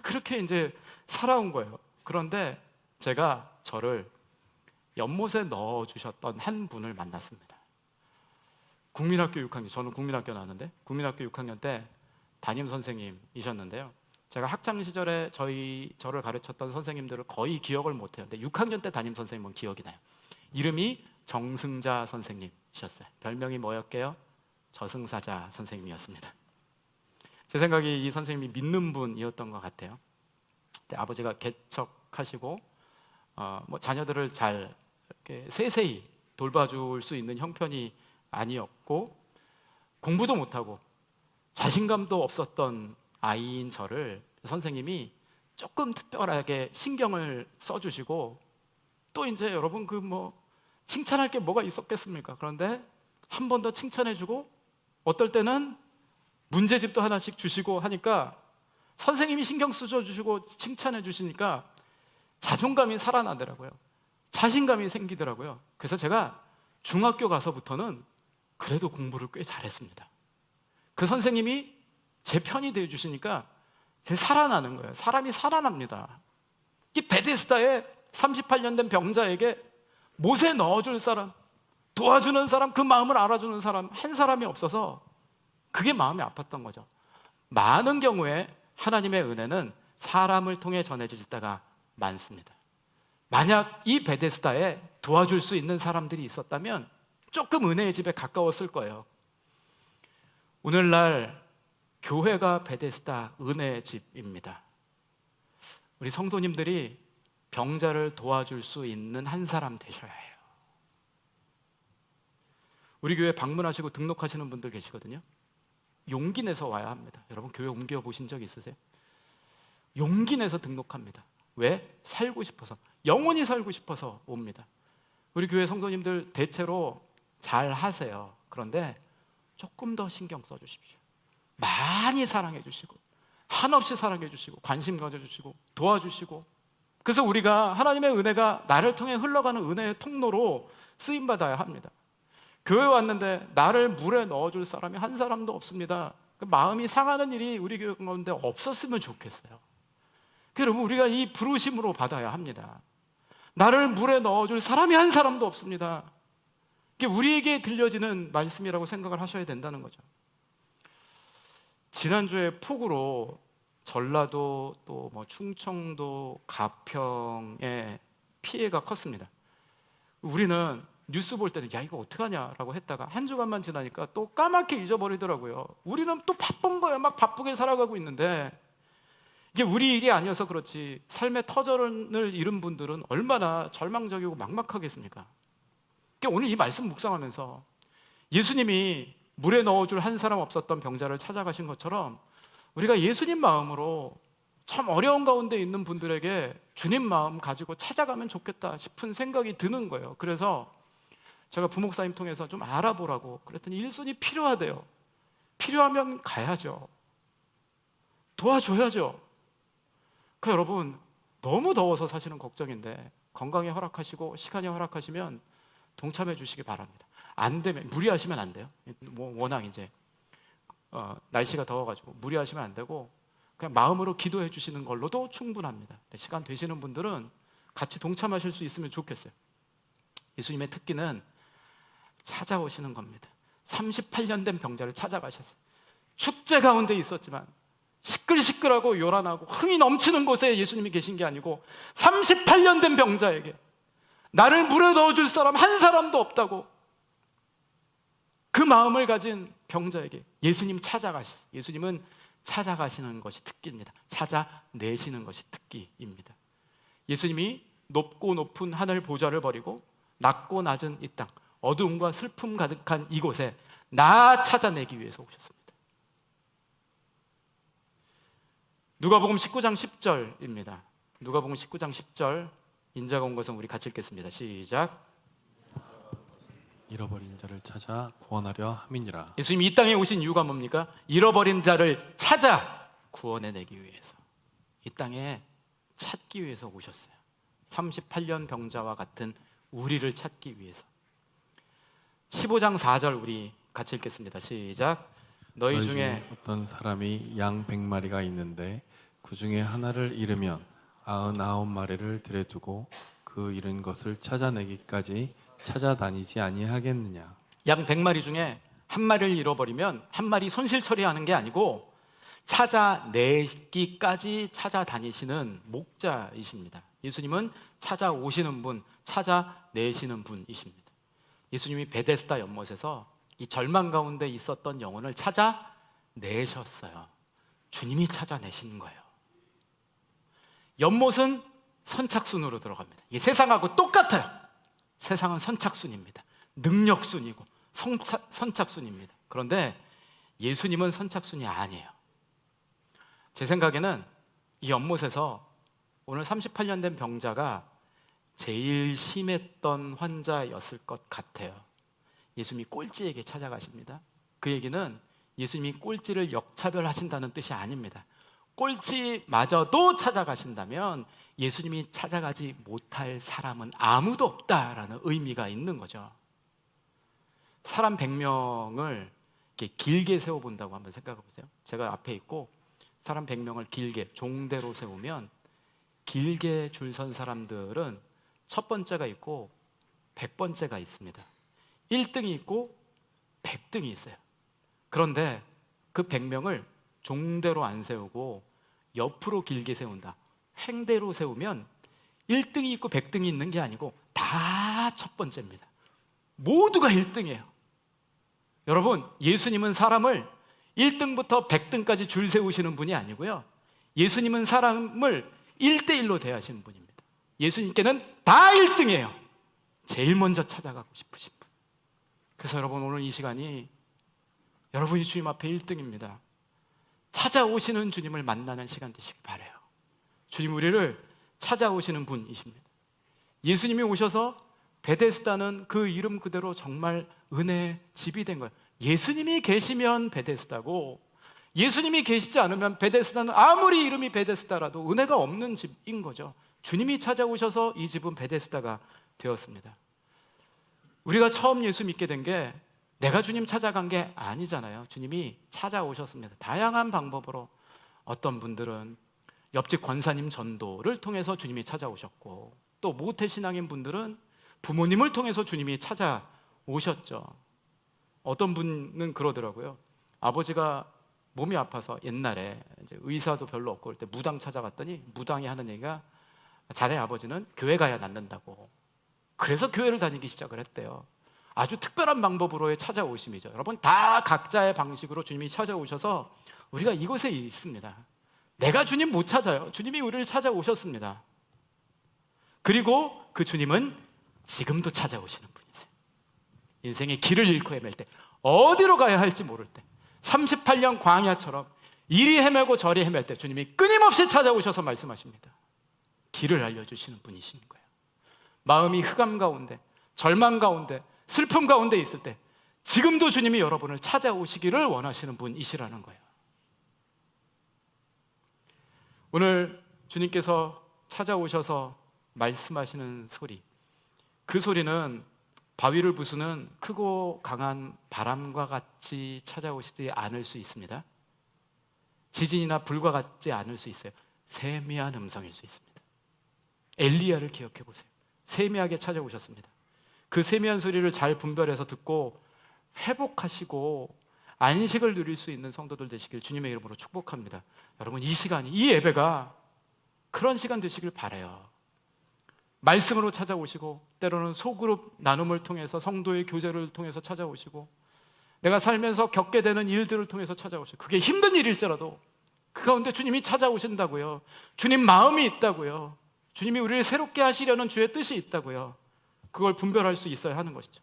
[SPEAKER 3] 그렇게 이제 살아온 거예요. 그런데 제가 저를 연못에 넣어주셨던 한 분을 만났습니다. 국민학교 6학년, 저는 국민학교 나왔는데 국민학교 6학년 때 담임 선생님이셨는데요. 제가 학창 시절에 저를 가르쳤던 선생님들을 거의 기억을 못해요. 근데 6학년 때 담임 선생님은 기억이 나요. 이름이 정승자 선생님이셨어요. 별명이 뭐였게요? 저승사자 선생님이었습니다. 제 생각에 이 선생님이 믿는 분이었던 것 같아요. 아버지가 개척하시고 뭐 자녀들을 잘 이렇게 세세히 돌봐줄 수 있는 형편이 아니었고 공부도 못하고 자신감도 없었던 아이인 저를 선생님이 조금 특별하게 신경을 써주시고 또 이제 여러분 칭찬할 게 뭐가 있었겠습니까? 그런데 한 번 더 칭찬해주고 어떨 때는 문제집도 하나씩 주시고 하니까 선생님이 신경 써주시고 칭찬해 주시니까 자존감이 살아나더라고요. 자신감이 생기더라고요. 그래서 제가 중학교 가서부터는 그래도 공부를 꽤 잘했습니다. 그 선생님이 제 편이 되어 주시니까 제 살아나는 거예요. 사람이 살아납니다. 이 베데스다에 38년 된 병자에게 못에 넣어줄 사람, 도와주는 사람, 그 마음을 알아주는 사람 한 사람이 없어서 그게 마음이 아팠던 거죠. 많은 경우에 하나님의 은혜는 사람을 통해 전해질 때가 많습니다. 만약 이 베데스다에 도와줄 수 있는 사람들이 있었다면 조금 은혜의 집에 가까웠을 거예요. 오늘날 교회가 베데스다 은혜의 집입니다. 우리 성도님들이 병자를 도와줄 수 있는 한 사람 되셔야 해요. 우리 교회 방문하시고 등록하시는 분들 계시거든요. 용기 내서 와야 합니다. 여러분 교회 옮겨 보신 적 있으세요? 용기 내서 등록합니다. 왜? 살고 싶어서, 영원히 살고 싶어서 옵니다. 우리 교회 성도님들 대체로 잘 하세요. 그런데 조금 더 신경 써주십시오. 많이 사랑해 주시고, 한없이 사랑해 주시고, 관심 가져주시고, 도와주시고, 그래서 우리가 하나님의 은혜가 나를 통해 흘러가는 은혜의 통로로 쓰임받아야 합니다. 교회 왔는데 나를 물에 넣어줄 사람이 한 사람도 없습니다. 마음이 상하는 일이 우리 교회 가운데 없었으면 좋겠어요. 여러분, 우리가 이 부르심으로 받아야 합니다. 나를 물에 넣어줄 사람이 한 사람도 없습니다. 이게 우리에게 들려지는 말씀이라고 생각을 하셔야 된다는 거죠. 지난주에 폭우로 전라도 또 뭐 충청도 가평에 피해가 컸습니다. 우리는 뉴스 볼 때는 야 이거 어떡하냐라고 했다가 한 주간만 지나니까 또 까맣게 잊어버리더라고요. 우리는 또 바쁜 거예요. 막 바쁘게 살아가고 있는데 이게 우리 일이 아니어서 그렇지 삶의 터전을 잃은 분들은 얼마나 절망적이고 막막하겠습니까? 그러니까 오늘 이 말씀 묵상하면서 예수님이 물에 넣어줄 한 사람 없었던 병자를 찾아가신 것처럼 우리가 예수님 마음으로 참 어려운 가운데 있는 분들에게 주님 마음 가지고 찾아가면 좋겠다 싶은 생각이 드는 거예요. 그래서 제가 부목사님 통해서 좀 알아보라고 그랬더니 일손이 필요하대요. 필요하면 가야죠. 도와줘야죠. 여러분 너무 더워서 사실은 걱정인데 건강에 허락하시고 시간이 허락하시면 동참해 주시기 바랍니다. 안 되면 무리하시면 안 돼요. 뭐 워낙 이제 날씨가 더워가지고 무리하시면 안 되고 그냥 마음으로 기도해 주시는 걸로도 충분합니다. 시간 되시는 분들은 같이 동참하실 수 있으면 좋겠어요. 예수님의 특기는 찾아오시는 겁니다. 38년 된 병자를 찾아가셨어요. 축제 가운데 있었지만 시끌시끌하고 요란하고 흥이 넘치는 곳에 예수님이 계신 게 아니고 38년 된 병자에게 나를 물에 넣어줄 사람 한 사람도 없다고 그 마음을 가진 병자에게 예수님은 찾아가시는 것이 특기입니다. 찾아내시는 것이 특기입니다. 예수님이 높고 높은 하늘 보좌를 버리고 낮고 낮은 이 땅, 어두움과 슬픔 가득한 이곳에 나 찾아내기 위해서 오셨습니다. 누가복음 19장 10절입니다. 누가복음 19장 10절 인자가 온 것은 우리 같이 읽겠습니다. 시작.
[SPEAKER 4] 잃어버린 자를 찾아 구원하려 함이니라.
[SPEAKER 3] 예수님이 이 땅에 오신 이유가 뭡니까? 잃어버린 자를 찾아 구원해내기 위해서 이 땅에 찾기 위해서 오셨어요. 38년 병자와 같은 우리를 찾기 위해서. 15장 4절 우리 같이 읽겠습니다. 시작. 너희 중에
[SPEAKER 4] 어떤 사람이 양 100마리가 있는데 그 중에 하나를 잃으면 99마리를 들여두고 그 잃은 것을 찾아내기까지 찾아다니지 아니하겠느냐.
[SPEAKER 3] 양 100마리 중에 한 마리를 잃어버리면 한 마리 손실 처리하는 게 아니고 찾아내기까지 찾아다니시는 목자이십니다. 예수님은 찾아오시는 분, 찾아내시는 분이십니다. 예수님이 베데스다 연못에서 이 절망 가운데 있었던 영혼을 찾아내셨어요. 주님이 찾아내시는 거예요. 연못은 선착순으로 들어갑니다. 이게 세상하고 똑같아요. 세상은 선착순입니다. 능력순이고 선착순입니다. 그런데 예수님은 선착순이 아니에요. 제 생각에는 이 연못에서 오늘 38년 된 병자가 제일 심했던 환자였을 것 같아요. 예수님이 꼴찌에게 찾아가십니다. 그 얘기는 예수님이 꼴찌를 역차별하신다는 뜻이 아닙니다. 꼴찌마저도 찾아가신다면 예수님이 찾아가지 못할 사람은 아무도 없다라는 의미가 있는 거죠. 사람 100명을 이렇게 길게 세워본다고 한번 생각해 보세요. 제가 앞에 있고 사람 100명을 길게 종대로 세우면 길게 줄 선 사람들은 첫 번째가 있고 100번째가 있습니다. 1등이 있고 100등이 있어요. 그런데 그 100명을 종대로 안 세우고 옆으로 길게 세운다. 횡대로 세우면 1등이 있고 100등이 있는 게 아니고 다 첫 번째입니다. 모두가 1등이에요. 여러분, 예수님은 사람을 1등부터 100등까지 줄 세우시는 분이 아니고요. 예수님은 사람을 1대1로 대하시는 분입니다. 예수님께는 다 1등이에요. 제일 먼저 찾아가고 싶으신 분. 그래서 여러분, 오늘 이 시간이 여러분이 주님 앞에 1등입니다. 찾아오시는 주님을 만나는 시간 되시길 바라요. 주님 우리를 찾아오시는 분이십니다. 예수님이 오셔서 베데스다는 그 이름 그대로 정말 은혜의 집이 된 거예요. 예수님이 계시면 베데스다고, 예수님이 계시지 않으면 베데스다는 아무리 이름이 베데스다라도 은혜가 없는 집인 거죠. 주님이 찾아오셔서 이 집은 베데스다가 되었습니다. 우리가 처음 예수 믿게 된 게 내가 주님 찾아간 게 아니잖아요. 주님이 찾아오셨습니다. 다양한 방법으로. 어떤 분들은 옆집 권사님 전도를 통해서 주님이 찾아오셨고, 또 모태신앙인 분들은 부모님을 통해서 주님이 찾아오셨죠. 어떤 분은 그러더라고요. 아버지가 몸이 아파서 옛날에 이제 의사도 별로 없고 그럴 때 무당 찾아갔더니 무당이 하는 얘기가 자네 아버지는 교회 가야 낫는다고. 그래서 교회를 다니기 시작을 했대요. 아주 특별한 방법으로의 찾아오심이죠. 여러분, 다 각자의 방식으로 주님이 찾아오셔서 우리가 이곳에 있습니다. 내가 주님 못 찾아요. 주님이 우리를 찾아오셨습니다. 그리고 그 주님은 지금도 찾아오시는 분이세요. 인생의 길을 잃고 헤맬 때, 어디로 가야 할지 모를 때, 38년 광야처럼 이리 헤매고 저리 헤맬 때 주님이 끊임없이 찾아오셔서 말씀하십니다. 길을 알려주시는 분이신 거예요. 마음이 흑암 가운데, 절망 가운데, 슬픔 가운데 있을 때 지금도 주님이 여러분을 찾아오시기를 원하시는 분이시라는 거예요. 오늘 주님께서 찾아오셔서 말씀하시는 소리, 그 소리는 바위를 부수는 크고 강한 바람과 같이 찾아오시지 않을 수 있습니다. 지진이나 불과 같지 않을 수 있어요. 세미한 음성일 수 있습니다. 엘리야를 기억해 보세요. 세미하게 찾아오셨습니다. 그 세미한 소리를 잘 분별해서 듣고 회복하시고 안식을 누릴 수 있는 성도들 되시길 주님의 이름으로 축복합니다. 여러분, 이 시간이, 이 예배가 그런 시간 되시길 바라요. 말씀으로 찾아오시고, 때로는 소그룹 나눔을 통해서, 성도의 교제를 통해서 찾아오시고, 내가 살면서 겪게 되는 일들을 통해서 찾아오시고, 그게 힘든 일일지라도 그 가운데 주님이 찾아오신다고요. 주님 마음이 있다고요. 주님이 우리를 새롭게 하시려는 주의 뜻이 있다고요. 그걸 분별할 수 있어야 하는 것이죠.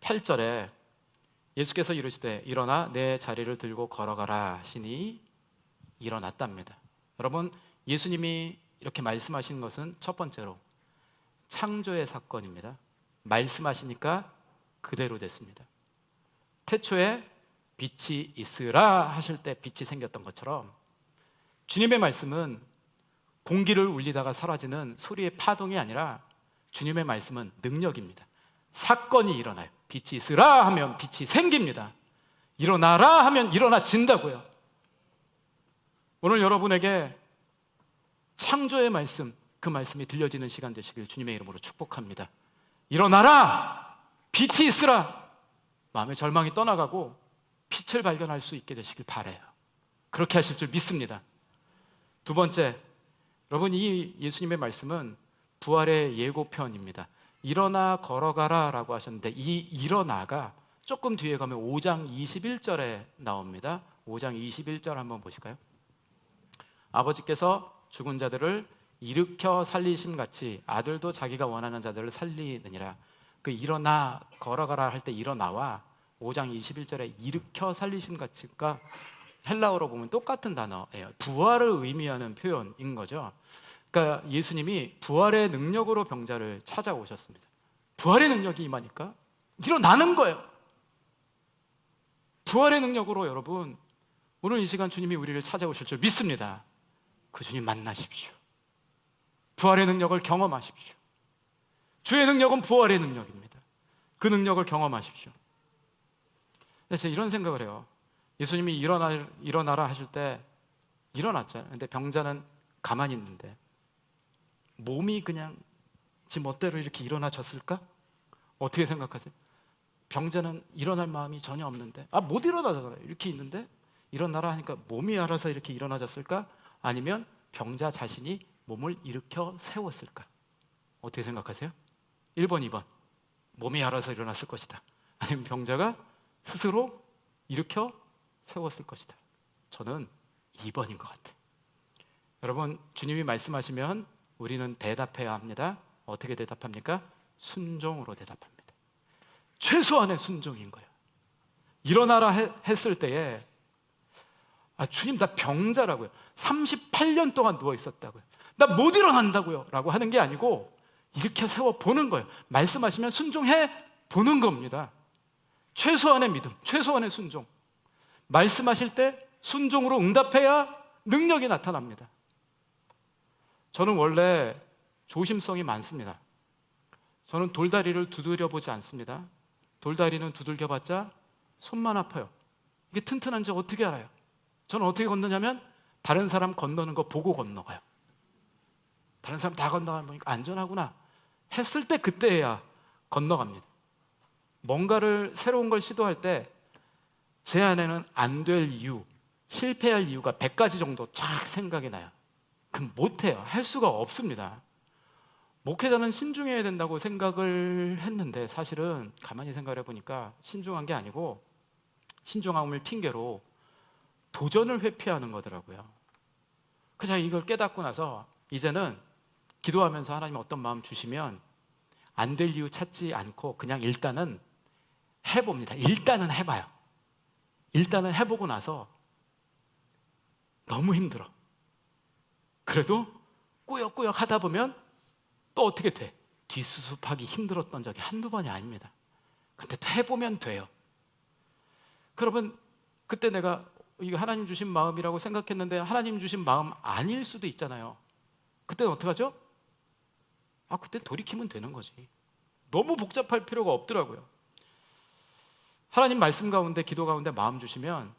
[SPEAKER 3] 8절에 예수께서 이르시되 일어나 내 자리를 들고 걸어가라 하시니 일어났답니다. 여러분, 예수님이 이렇게 말씀하신 것은 첫 번째로 창조의 사건입니다. 말씀하시니까 그대로 됐습니다. 태초에 빛이 있으라 하실 때 빛이 생겼던 것처럼 주님의 말씀은 공기를 울리다가 사라지는 소리의 파동이 아니라 주님의 말씀은 능력입니다. 사건이 일어나요. 빛이 있으라 하면 빛이 생깁니다. 일어나라 하면 일어나진다고요. 오늘 여러분에게 창조의 말씀, 그 말씀이 들려지는 시간 되시길 주님의 이름으로 축복합니다. 일어나라! 빛이 있으라! 마음의 절망이 떠나가고 빛을 발견할 수 있게 되시길 바라요. 그렇게 하실 줄 믿습니다. 두 번째, 여러분, 이 예수님의 말씀은 부활의 예고편입니다. 일어나 걸어가라 라고 하셨는데 이 일어나가 조금 뒤에 가면 5장 21절에 나옵니다. 5장 21절 한번 보실까요? 아버지께서 죽은 자들을 일으켜 살리심 같이 아들도 자기가 원하는 자들을 살리느니라. 그 일어나 걸어가라 할 때 일어나와 5장 21절에 일으켜 살리심 같이가 헬라어로 보면 똑같은 단어예요. 부활을 의미하는 표현인 거죠. 그러니까 예수님이 부활의 능력으로 병자를 찾아오셨습니다. 부활의 능력이 임하니까 일어나는 거예요. 부활의 능력으로 여러분, 오늘 이 시간 주님이 우리를 찾아오실 줄 믿습니다. 그 주님 만나십시오. 부활의 능력을 경험하십시오. 주의 능력은 부활의 능력입니다. 그 능력을 경험하십시오. 그래서 이런 생각을 해요. 예수님이 일어나라 하실 때 일어났잖아요. 근데 병자는 가만히 있는데 몸이 그냥 지 멋대로 이렇게 일어나졌을까? 어떻게 생각하세요? 병자는 일어날 마음이 전혀 없는데 못 일어나잖아요. 이렇게 있는데 일어나라 하니까 몸이 알아서 이렇게 일어나졌을까? 아니면 병자 자신이 몸을 일으켜 세웠을까? 어떻게 생각하세요? 1번, 2번. 몸이 알아서 일어났을 것이다. 아니면 병자가 스스로 일으켜 세웠을 것이다. 저는 2번인 것 같아요. 여러분, 주님이 말씀하시면 우리는 대답해야 합니다. 어떻게 대답합니까? 순종으로 대답합니다. 최소한의 순종인 거예요. 일어나라 했을 때에 주님 나 병자라고요. 38년 동안 누워 있었다고요. 나 못 일어난다고요. 라고 하는 게 아니고 일으켜 세워 보는 거예요. 말씀하시면 순종해 보는 겁니다. 최소한의 믿음, 최소한의 순종. 말씀하실 때 순종으로 응답해야 능력이 나타납니다. 저는 원래 조심성이 많습니다. 저는 돌다리를 두드려 보지 않습니다. 돌다리는 두들겨봤자 손만 아파요. 이게 튼튼한지 어떻게 알아요? 저는 어떻게 건너냐면 다른 사람 건너는 거 보고 건너가요. 다른 사람 다 건너가는 보니까 안전하구나 했을 때 그때야 건너갑니다. 뭔가를 새로운 걸 시도할 때 제 안에는 안 될 이유, 실패할 이유가 100가지 정도 쫙 생각이 나요. 그럼 못해요. 할 수가 없습니다. 목회자는 신중해야 된다고 생각을 했는데 사실은 가만히 생각을 해보니까 신중한 게 아니고 신중함을 핑계로 도전을 회피하는 거더라고요. 그래서 이걸 깨닫고 나서 이제는 기도하면서 하나님 어떤 마음 주시면 안 될 이유 찾지 않고 그냥 일단은 해봅니다. 일단은 해봐요. 일단은 해보고 나서 너무 힘들어. 그래도 꾸역꾸역 하다 보면 또 어떻게 돼? 뒷수습하기 힘들었던 적이 한두 번이 아닙니다. 근데 또 해보면 돼요. 그러면 그때 내가 이거 하나님 주신 마음이라고 생각했는데 하나님 주신 마음 아닐 수도 있잖아요. 그때는 어떡하죠? 그때 돌이키면 되는 거지. 너무 복잡할 필요가 없더라고요. 하나님 말씀 가운데 기도 가운데 마음 주시면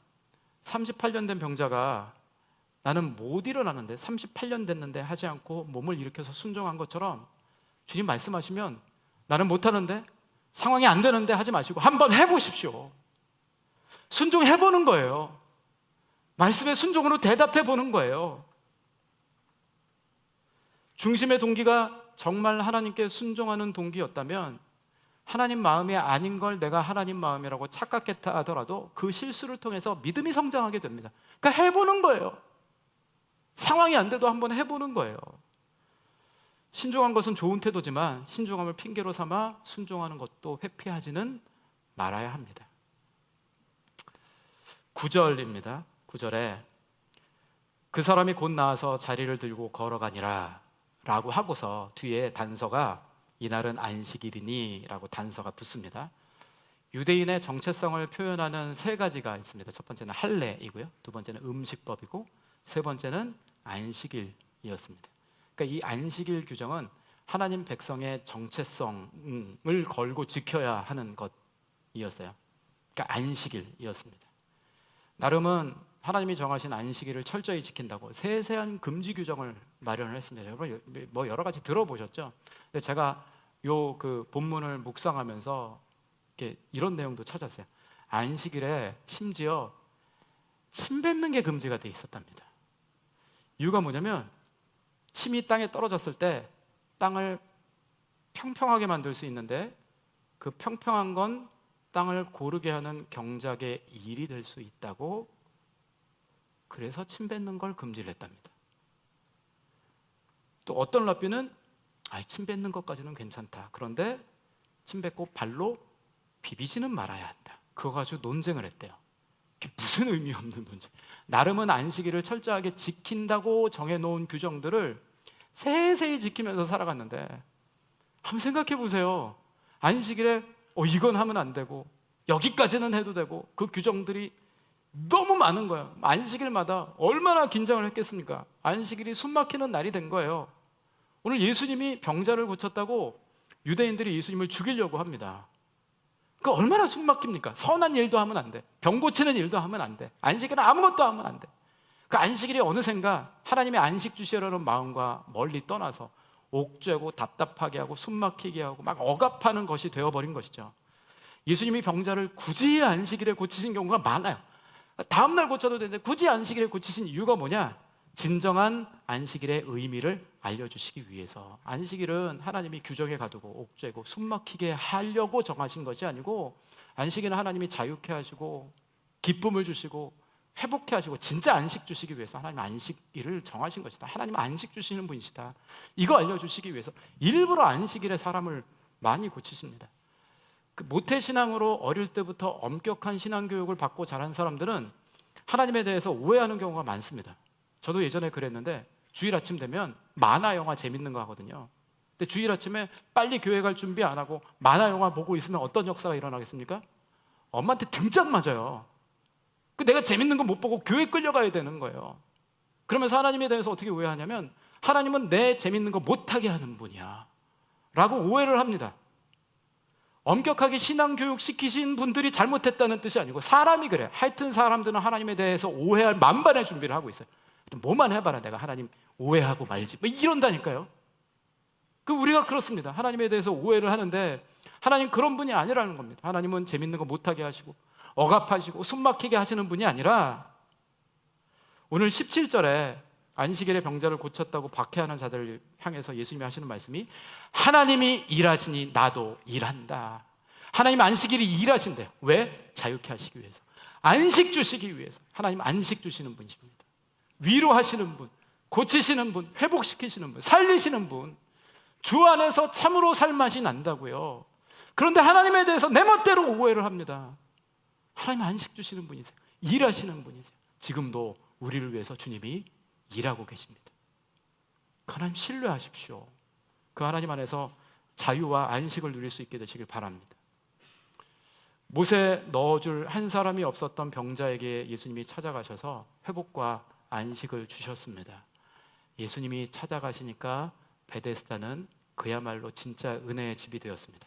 [SPEAKER 3] 38년 된 병자가 나는 못 일어나는데 38년 됐는데 하지 않고 몸을 일으켜서 순종한 것처럼 주님 말씀하시면 나는 못하는데 상황이 안 되는데 하지 마시고 한번 해보십시오. 순종해보는 거예요. 말씀의 순종으로 대답해보는 거예요. 중심의 동기가 정말 하나님께 순종하는 동기였다면 하나님 마음이 아닌 걸 내가 하나님 마음이라고 착각했다 하더라도 그 실수를 통해서 믿음이 성장하게 됩니다. 그러니까 해보는 거예요. 상황이 안 돼도 한번 해보는 거예요. 신중한 것은 좋은 태도지만 신중함을 핑계로 삼아 순종하는 것도 회피하지는 말아야 합니다. 9절입니다. 9절에 그 사람이 곧 나와서 자리를 들고 걸어가니라 라고 하고서 뒤에 단서가 이날은 안식일이니 라고 단서가 붙습니다. 유대인의 정체성을 표현하는 세 가지가 있습니다. 첫 번째는 할례이고요, 두 번째는 음식법이고 세 번째는 안식일이었습니다. 그러니까 이 안식일 규정은 하나님 백성의 정체성을 걸고 지켜야 하는 것이었어요. 그러니까 안식일이었습니다. 나름은 하나님이 정하신 안식일을 철저히 지킨다고 세세한 금지 규정을 마련을 했습니다. 여러분 뭐 여러 가지 들어보셨죠? 근데 제가 요 그 본문을 묵상하면서 이런 내용도 찾았어요. 안식일에 심지어 침 뱉는 게 금지가 돼 있었답니다. 이유가 뭐냐면 침이 땅에 떨어졌을 때 땅을 평평하게 만들 수 있는데 그 평평한 건 땅을 고르게 하는 경작의 일이 될 수 있다고, 그래서 침 뱉는 걸 금지를 했답니다. 또 어떤 랍비는 침 뱉는 것까지는 괜찮다. 그런데 침 뱉고 발로 비비지는 말아야 한다. 그거 가지고 논쟁을 했대요. 그게 무슨 의미 없는 논쟁. 나름은 안식일을 철저하게 지킨다고 정해놓은 규정들을 세세히 지키면서 살아갔는데 한번 생각해 보세요. 안식일에 이건 하면 안 되고 여기까지는 해도 되고 그 규정들이 너무 많은 거예요. 안식일마다 얼마나 긴장을 했겠습니까? 안식일이 숨막히는 날이 된 거예요. 오늘 예수님이 병자를 고쳤다고 유대인들이 예수님을 죽이려고 합니다. 그 얼마나 숨막힙니까? 선한 일도 하면 안 돼. 병 고치는 일도 하면 안 돼. 안식일은 아무것도 하면 안 돼. 그 안식일이 어느샌가 하나님의 안식 주시려는 마음과 멀리 떠나서 옥죄고 답답하게 하고 숨막히게 하고 막 억압하는 것이 되어버린 것이죠. 예수님이 병자를 굳이 안식일에 고치신 경우가 많아요. 다음날 고쳐도 되는데 굳이 안식일에 고치신 이유가 뭐냐? 진정한 안식일의 의미를 알려주시기 위해서. 안식일은 하나님이 규정해 가두고 옥죄고 숨막히게 하려고 정하신 것이 아니고, 안식일은 하나님이 자유케 하시고 기쁨을 주시고 회복케 하시고 진짜 안식 주시기 위해서 하나님 안식일을 정하신 것이다. 하나님 안식 주시는 분이시다. 이거 알려주시기 위해서 일부러 안식일에 사람을 많이 고치십니다. 그 모태신앙으로 어릴 때부터 엄격한 신앙교육을 받고 자란 사람들은 하나님에 대해서 오해하는 경우가 많습니다. 저도 예전에 그랬는데 주일 아침 되면 만화 영화 재밌는 거 하거든요. 근데 주일 아침에 빨리 교회 갈 준비 안 하고 만화 영화 보고 있으면 어떤 역사가 일어나겠습니까? 엄마한테 등짝 맞아요. 그 내가 재밌는 거 못 보고 교회 끌려가야 되는 거예요. 그러면서 하나님에 대해서 어떻게 오해하냐면, 하나님은 내 재밌는 거 못하게 하는 분이야 라고 오해를 합니다. 엄격하게 신앙교육 시키신 분들이 잘못했다는 뜻이 아니고 사람이 그래. 하여튼 사람들은 하나님에 대해서 오해할 만반의 준비를 하고 있어요. 뭐만 해봐라 내가 하나님 오해하고 말지, 뭐 이런다니까요. 그 우리가 그렇습니다. 하나님에 대해서 오해를 하는데 하나님 그런 분이 아니라는 겁니다. 하나님은 재밌는 거 못하게 하시고 억압하시고 숨막히게 하시는 분이 아니라, 오늘 17절에 안식일에 병자를 고쳤다고 박해하는 자들을 향해서 예수님이 하시는 말씀이, 하나님이 일하시니 나도 일한다. 하나님 안식일이 일하신대요. 왜? 자유케 하시기 위해서, 안식 주시기 위해서. 하나님 안식 주시는 분이십니다. 위로하시는 분, 고치시는 분, 회복시키시는 분, 살리시는 분, 주 안에서 참으로 살맛이 난다고요. 그런데 하나님에 대해서 내 멋대로 오해를 합니다. 하나님 안식 주시는 분이세요. 일하시는 분이세요. 지금도 우리를 위해서 주님이 일하고 계십니다. 그 하나님 신뢰하십시오. 그 하나님 안에서 자유와 안식을 누릴 수 있게 되시길 바랍니다. 못에 넣어줄 한 사람이 없었던 병자에게 예수님이 찾아가셔서 회복과 안식을 주셨습니다. 예수님이 찾아가시니까 베데스다는 그야말로 진짜 은혜의 집이 되었습니다.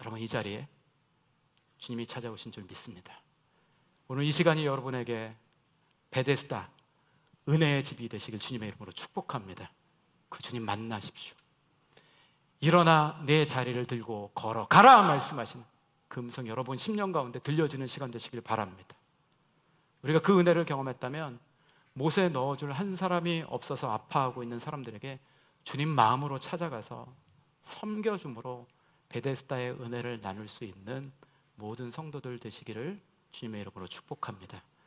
[SPEAKER 3] 여러분, 이 자리에 주님이 찾아오신 줄 믿습니다. 오늘 이 시간이 여러분에게 베데스다, 은혜의 집이 되시길 주님의 이름으로 축복합니다. 그 주님 만나십시오. 일어나 내 자리를 들고 걸어가라 말씀하시는 그 음성 여러분 심령 가운데 들려지는 시간 되시길 바랍니다. 우리가 그 은혜를 경험했다면 못에 넣어줄 한 사람이 없어서 아파하고 있는 사람들에게 주님 마음으로 찾아가서 섬겨줌으로 베데스다의 은혜를 나눌 수 있는 모든 성도들 되시기를 주님의 이름으로 축복합니다.